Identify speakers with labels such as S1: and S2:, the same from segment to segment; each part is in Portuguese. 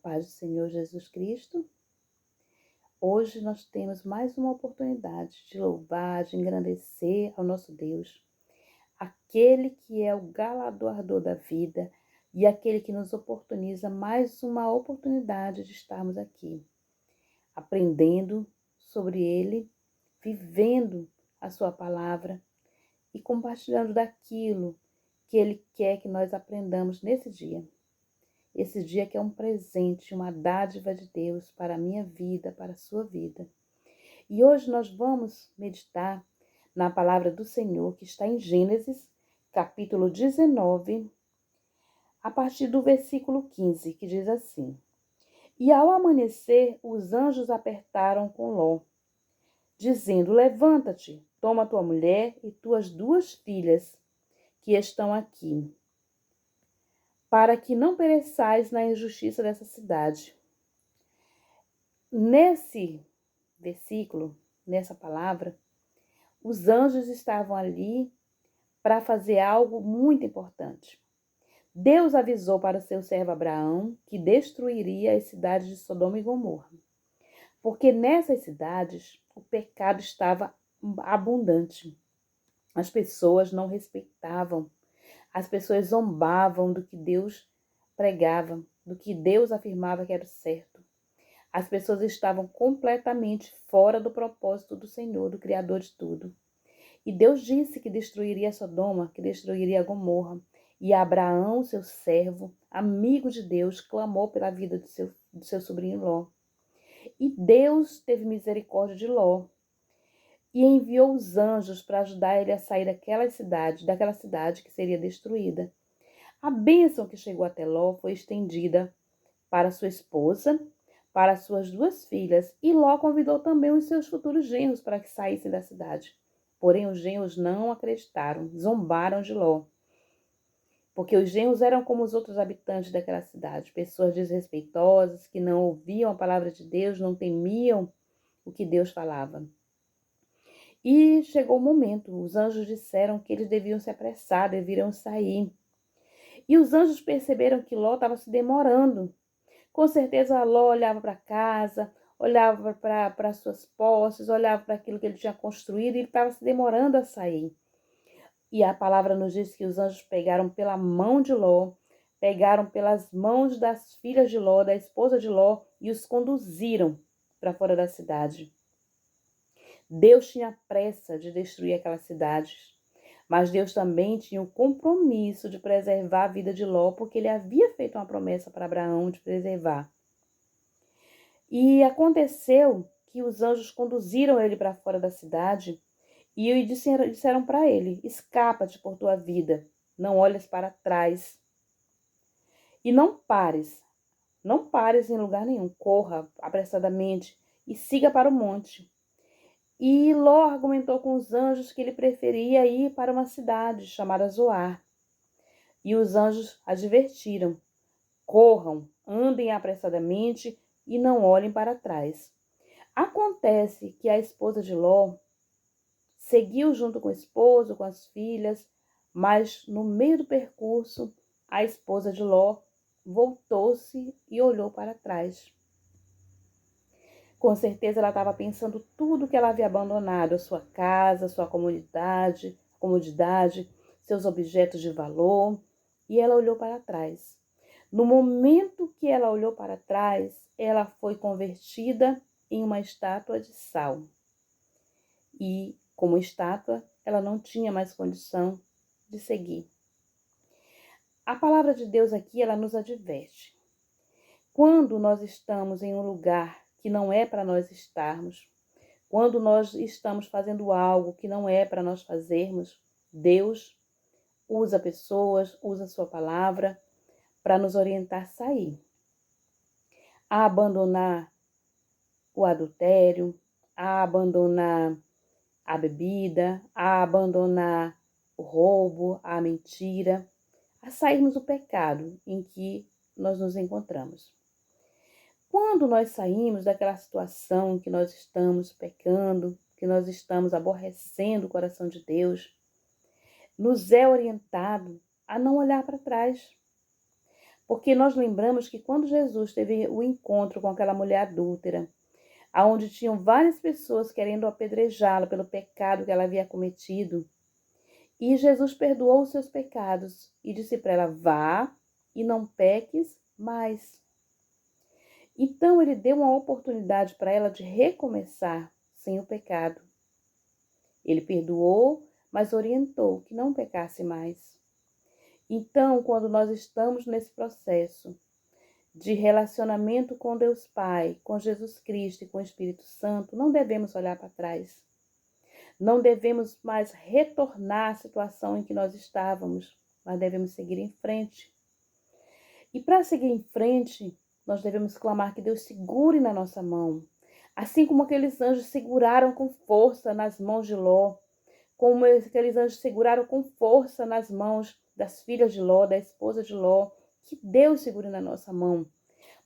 S1: paz do Senhor Jesus Cristo. Hoje nós temos mais uma oportunidade de louvar, de engrandecer ao nosso Deus, aquele que é o galardoador da vida e aquele que nos oportuniza mais uma oportunidade de estarmos aqui, aprendendo sobre Ele, vivendo a sua palavra e compartilhando daquilo que Ele quer que nós aprendamos nesse dia. Esse dia que é um presente, uma dádiva de Deus para a minha vida, para a sua vida. E hoje nós vamos meditar na palavra do Senhor que está em Gênesis, capítulo 19, a partir do versículo 15, que diz assim: E ao amanhecer, os anjos apertaram com Ló, dizendo: Levanta-te, toma tua mulher e tuas 2 filhas, que estão aqui, para que não pereçais na injustiça dessa cidade. Nesse versículo, nessa palavra, os anjos estavam ali para fazer algo muito importante. Deus avisou para o seu servo Abraão que destruiria as cidades de Sodoma e Gomorra, porque nessas cidades o pecado estava abundante. As pessoas não respeitavam, as pessoas zombavam do que Deus pregava, do que Deus afirmava que era certo. As pessoas estavam completamente fora do propósito do Senhor, do Criador de tudo. E Deus disse que destruiria Sodoma, que destruiria Gomorra. E Abraão, seu servo, amigo de Deus, clamou pela vida do seu sobrinho Ló. E Deus teve misericórdia de Ló e enviou os anjos para ajudar ele a sair daquela cidade que seria destruída. A bênção que chegou até Ló foi estendida para sua esposa, para suas 2 filhas, e Ló convidou também os seus futuros genros para que saíssem da cidade. Porém, os genros não acreditaram, zombaram de Ló, porque os genros eram como os outros habitantes daquela cidade, pessoas desrespeitosas, que não ouviam a palavra de Deus, não temiam o que Deus falava. E chegou o momento, os anjos disseram que eles deviam se apressar, deveriam sair. E os anjos perceberam que Ló estava se demorando. Com certeza Ló olhava para casa, olhava para suas posses, olhava para aquilo que ele tinha construído e ele estava se demorando a sair. E a palavra nos diz que os anjos pegaram pela mão de Ló, pegaram pelas mãos das filhas de Ló, da esposa de Ló, e os conduziram para fora da cidade. Deus tinha pressa de destruir aquelas cidades, mas Deus também tinha o compromisso de preservar a vida de Ló, porque ele havia feito uma promessa para Abraão de preservar. E aconteceu que os anjos conduziram ele para fora da cidade e disseram para ele: escapa-te por tua vida, não olhes para trás e não pares em lugar nenhum, corra apressadamente e siga para o monte. E Ló argumentou com os anjos que ele preferia ir para uma cidade chamada Zoar. E os anjos advertiram: corram, andem apressadamente e não olhem para trás. Acontece que a esposa de Ló seguiu junto com o esposo, com as filhas, mas no meio do percurso, a esposa de Ló voltou-se e olhou para trás. Com certeza ela estava pensando tudo que ela havia abandonado, a sua casa, sua comodidade, seus objetos de valor, e ela olhou para trás. No momento que ela olhou para trás, ela foi convertida em uma estátua de sal. E, como estátua, ela não tinha mais condição de seguir. A palavra de Deus aqui, ela nos adverte. Quando nós estamos em um lugar que não é para nós estarmos, quando nós estamos fazendo algo que não é para nós fazermos, Deus usa pessoas, usa a sua palavra para nos orientar a sair, a abandonar o adultério, a abandonar a bebida, a abandonar o roubo, a mentira, a sairmos do pecado em que nós nos encontramos. Quando nós saímos daquela situação que nós estamos pecando, que nós estamos aborrecendo o coração de Deus, nos é orientado a não olhar para trás, Porque nós lembramos que quando Jesus teve o encontro com aquela mulher adúltera, aonde tinham várias pessoas querendo apedrejá-la pelo pecado que ela havia cometido, e Jesus perdoou os seus pecados e disse para ela: vá e não peques mais. Então ele deu uma oportunidade para ela de recomeçar sem o pecado. Ele perdoou, mas orientou que não pecasse mais. Então, quando nós estamos nesse processo de relacionamento com Deus Pai, com Jesus Cristo e com o Espírito Santo, não devemos olhar para trás. Não devemos mais retornar à situação em que nós estávamos, mas devemos seguir em frente. E para seguir em frente, nós devemos clamar que Deus segure na nossa mão, assim como aqueles anjos seguraram com força nas mãos de Ló, como aqueles anjos seguraram com força nas mãos das filhas de Ló, da esposa de Ló, que Deus segure na nossa mão,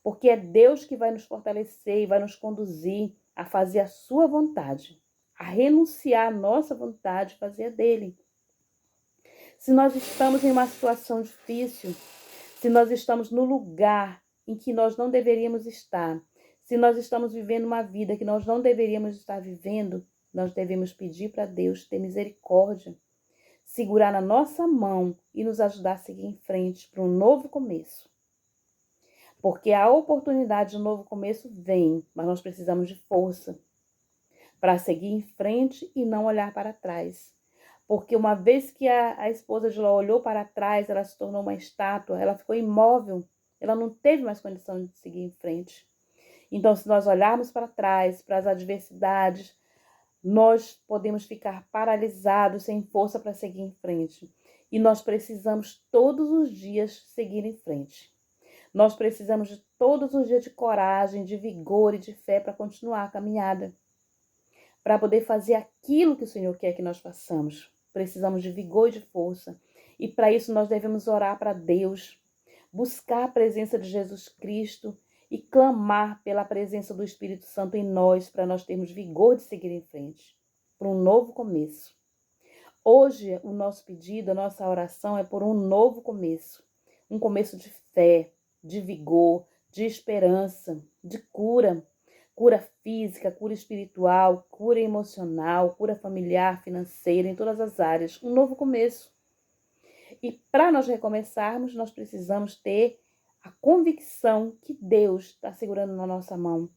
S1: porque é Deus que vai nos fortalecer e vai nos conduzir a fazer a sua vontade, a renunciar à nossa vontade e fazer a dele. Se nós estamos em uma situação difícil, se nós estamos no lugar em que nós não deveríamos estar, se nós estamos vivendo uma vida que nós não deveríamos estar vivendo, nós devemos pedir para Deus ter misericórdia, segurar na nossa mão e nos ajudar a seguir em frente para um novo começo. Porque a oportunidade de um novo começo vem, mas nós precisamos de força para seguir em frente e não olhar para trás. Porque uma vez que a esposa de Ló olhou para trás, ela se tornou uma estátua, ela ficou imóvel, ela não teve mais condição de seguir em frente. Então, se nós olharmos para trás, para as adversidades, nós podemos ficar paralisados, sem força para seguir em frente. E nós precisamos todos os dias seguir em frente. Nós precisamos de todos os dias de coragem, de vigor e de fé para continuar a caminhada. Para poder fazer aquilo que o Senhor quer que nós façamos. Precisamos de vigor e de força. E para isso nós devemos orar para Deus, buscar a presença de Jesus Cristo e clamar pela presença do Espírito Santo em nós, para nós termos vigor de seguir em frente, para um novo começo. Hoje, o nosso pedido, a nossa oração é por um novo começo. Um começo de fé, de vigor, de esperança, de cura. Cura física, cura espiritual, cura emocional, cura familiar, financeira, em todas as áreas. Um novo começo. E para nós recomeçarmos, nós precisamos ter a convicção que Deus está segurando na nossa mão.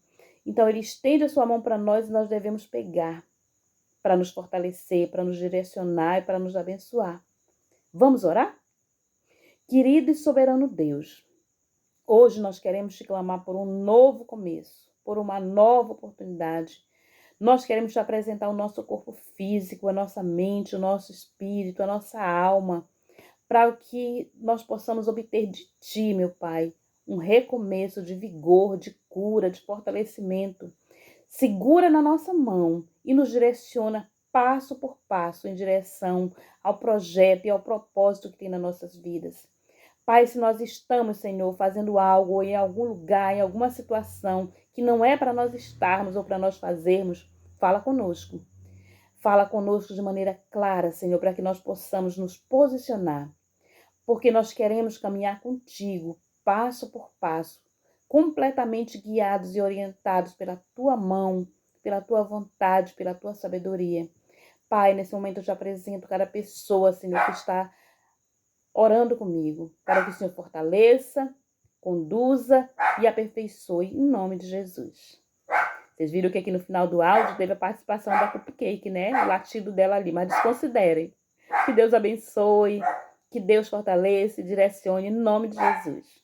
S1: Então, Ele estende a sua mão para nós e nós devemos pegar para nos fortalecer, para nos direcionar e para nos abençoar. Vamos orar? Querido e soberano Deus, hoje nós queremos te clamar por um novo começo, por uma nova oportunidade. Nós queremos te apresentar o nosso corpo físico, a nossa mente, o nosso espírito, a nossa alma, para que nós possamos obter de ti, meu Pai, um recomeço de vigor, de cura, de fortalecimento. Segura na nossa mão e nos direciona passo por passo em direção ao projeto e ao propósito que tem nas nossas vidas. Pai, se nós estamos, Senhor, fazendo algo ou em algum lugar, em alguma situação que não é para nós estarmos ou para nós fazermos, fala conosco. Fala conosco de maneira clara, Senhor, para que nós possamos nos posicionar. Porque nós queremos caminhar contigo, passo por passo, completamente guiados e orientados pela tua mão, pela tua vontade, pela tua sabedoria. Pai, nesse momento eu te apresento cada pessoa, Senhor, que está orando comigo, para que o Senhor fortaleça, conduza e aperfeiçoe em nome de Jesus. Vocês viram que aqui no final do áudio teve a participação da Cupcake, né? O latido dela ali, mas desconsiderem. Que Deus abençoe, que Deus fortaleça e direcione em nome de Jesus.